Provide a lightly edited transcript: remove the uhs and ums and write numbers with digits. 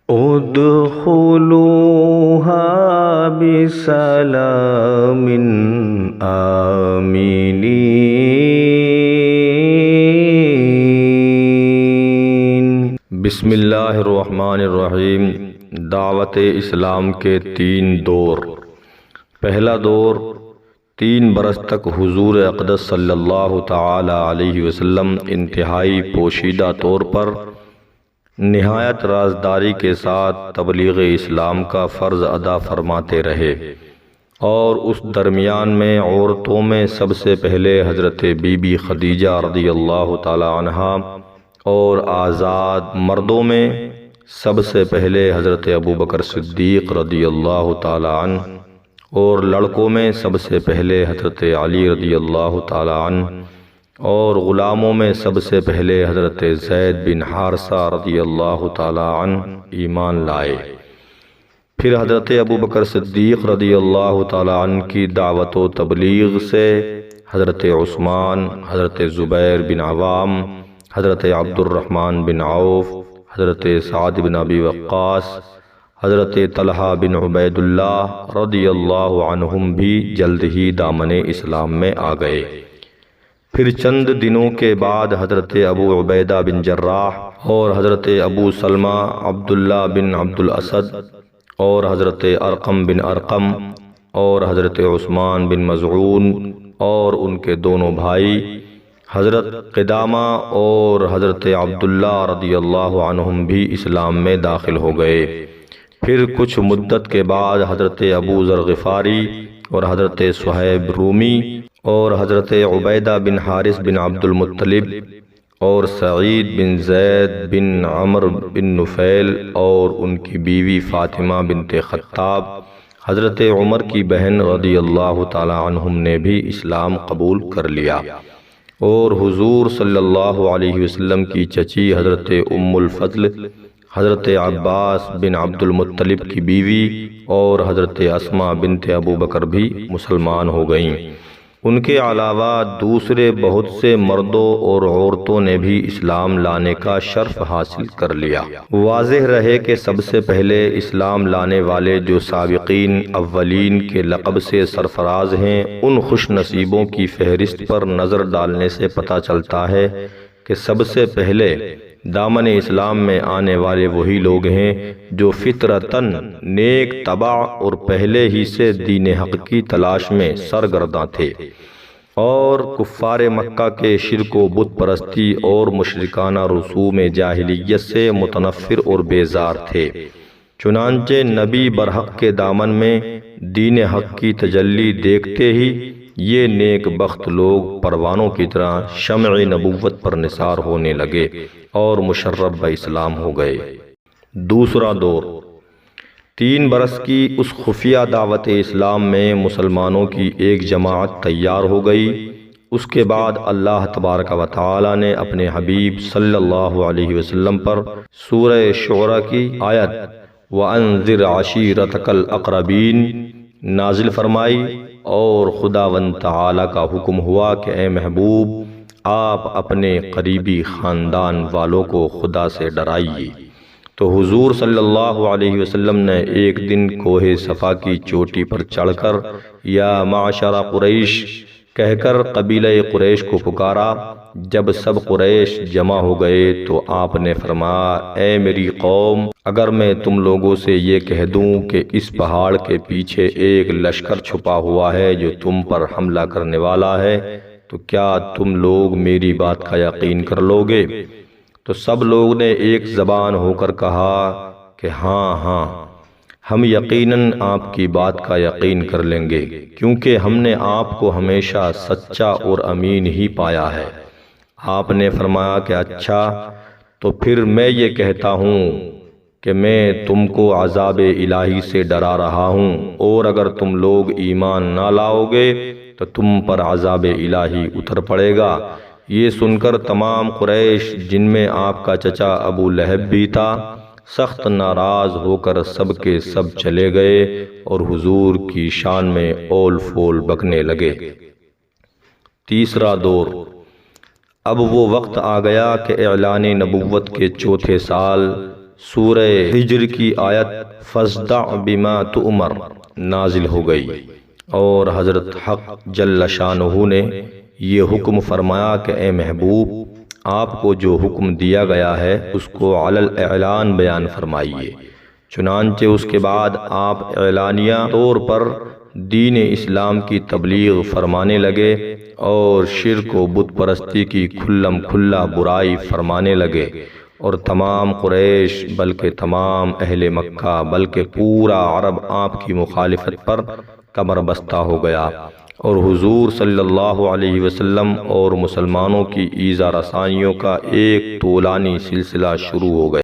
ادخلوها بسلام آمنین۔ بسم اللہ الرحمن الرحیم۔ دعوت اسلام کے 3 دور۔ پہلا دور 3 برس تک حضور اقدس صلی اللہ تعالی علیہ وسلم انتہائی پوشیدہ طور پر نہایت رازداری کے ساتھ تبلیغ اسلام کا فرض ادا فرماتے رہے، اور اس درمیان میں عورتوں میں سب سے پہلے حضرت بی بی خدیجہ رضی اللہ تعالی عنہا، اور آزاد مردوں میں سب سے پہلے حضرت ابوبکر صدیق رضی اللہ تعالی عنہ، اور لڑکوں میں سب سے پہلے حضرت علی رضی اللہ تعالی عنہ، اور غلاموں میں سب سے پہلے حضرت زید بن حارثہ رضی اللہ تعالی عنہ ایمان لائے۔ پھر حضرت ابوبکر صدیق رضی اللہ تعالی عنہ کی دعوت و تبلیغ سے حضرت عثمان، حضرت زبیر بن عوام، حضرت عبد الرحمن بن عوف، حضرت سعد بن ابی وقاص، حضرت طلحہ بن عبید اللہ رضی اللہ عنہم بھی جلد ہی دامن اسلام میں آ گئے۔ پھر چند دنوں کے بعد حضرت ابو عبیدہ بن جراح اور حضرت ابو سلمہ عبداللہ بن عبد الاسد اور حضرت ارقم بن ارقم اور حضرت عثمان بن مظعون اور ان کے دونوں بھائی حضرت قدامہ اور حضرت عبداللہ رضی اللہ عنہم بھی اسلام میں داخل ہو گئے۔ پھر کچھ مدت کے بعد حضرت ابو ذر غفاری اور حضرت صہیب رومی اور حضرت عبیدہ بن حارث بن عبد المطلب اور سعید بن زید بن عمر بن نفیل اور ان کی بیوی فاطمہ بنت خطاب حضرت عمر کی بہن رضی اللہ تعالی عنہم نے بھی اسلام قبول کر لیا، اور حضور صلی اللہ علیہ وسلم کی چچی حضرت ام الفضل حضرت عباس بن عبد المطلب کی بیوی اور حضرت اسماء بنت ابوبکر بھی مسلمان ہو گئیں۔ ان کے علاوہ دوسرے بہت سے مردوں اور عورتوں نے بھی اسلام لانے کا شرف حاصل کر لیا۔ واضح رہے کہ سب سے پہلے اسلام لانے والے جو سابقین اولین کے لقب سے سرفراز ہیں، ان خوش نصیبوں کی فہرست پر نظر ڈالنے سے پتہ چلتا ہے کہ سب سے پہلے دامن اسلام میں آنے والے وہی لوگ ہیں جو فطرتاً نیک طبع اور پہلے ہی سے دین حق کی تلاش میں سرگرداں تھے، اور کفار مکہ کے شرک و بت پرستی اور مشرکانہ رسوم جاہلیت سے متنفر اور بیزار تھے۔ چنانچہ نبی برحق کے دامن میں دین حق کی تجلی دیکھتے ہی یہ نیک بخت لوگ پروانوں کی طرح شمع نبوت پر نثار ہونے لگے اور مشرف باسلام ہو گئے۔ دوسرا دور 3 برس کی اس خفیہ دعوت اسلام میں مسلمانوں کی ایک جماعت تیار ہو گئی۔ اس کے بعد اللہ تبارک و تعالی نے اپنے حبیب صلی اللہ علیہ وسلم پر سورہ شعراء کی آیت وَأَنذِرْ عَشِيرَتَكَ الْأَقْرَبِينَ نازل فرمائی، اور خداوند تعالی کا حکم ہوا کہ اے محبوب آپ اپنے قریبی خاندان والوں کو خدا سے ڈرائیے۔ تو حضور صلی اللہ علیہ وسلم نے ایک دن کوہ صفا کی چوٹی پر چڑھ کر یا معشر قریش کہہ کر قبیلہ قریش کو پکارا۔ جب سب قریش جمع ہو گئے تو آپ نے فرمایا، اے میری قوم، اگر میں تم لوگوں سے یہ کہہ دوں کہ اس پہاڑ کے پیچھے ایک لشکر چھپا ہوا ہے جو تم پر حملہ کرنے والا ہے، تو کیا تم لوگ میری بات کا یقین کر لو گے؟ تو سب لوگ نے ایک زبان ہو کر کہا کہ ہاں ہاں، ہم یقیناً آپ کی بات کا یقین کر لیں گے، کیونکہ ہم نے آپ کو ہمیشہ سچا اور امین ہی پایا ہے۔ آپ نے فرمایا کہ اچھا، تو پھر میں یہ کہتا ہوں کہ میں تم کو عذاب الہی سے ڈرا رہا ہوں، اور اگر تم لوگ ایمان نہ لاؤ گے تو تم پر عذاب الہی اتر پڑے گا۔ یہ سن کر تمام قریش، جن میں آپ کا چچا ابو لہب بھی تھا، سخت ناراض ہو کر سب کے سب چلے گئے اور حضور کی شان میں اول فول بکنے لگے۔ تیسرا دور اب وہ وقت آ گیا کہ اعلان نبوت کے چوتھے سال سورہ ہجر کی آیت فاصدع بما تؤمر نازل ہو گئی، اور حضرت حق جل شانہ نے یہ حکم فرمایا کہ اے محبوب، آپ کو جو حکم دیا گیا ہے اس کو علی الاعلان بیان فرمائیے۔ چنانچہ اس کے بعد آپ اعلانیہ طور پر دین اسلام کی تبلیغ فرمانے لگے اور شرک و بت پرستی کی کھلم کھلا برائی فرمانے لگے، اور تمام قریش بلکہ تمام اہل مکہ بلکہ پورا عرب آپ کی مخالفت پر کمر بستہ ہو گیا، اور حضور صلی اللہ علیہ وسلم اور مسلمانوں کی ایذا رسانیوں کا ایک طولانی سلسلہ شروع ہو گیا۔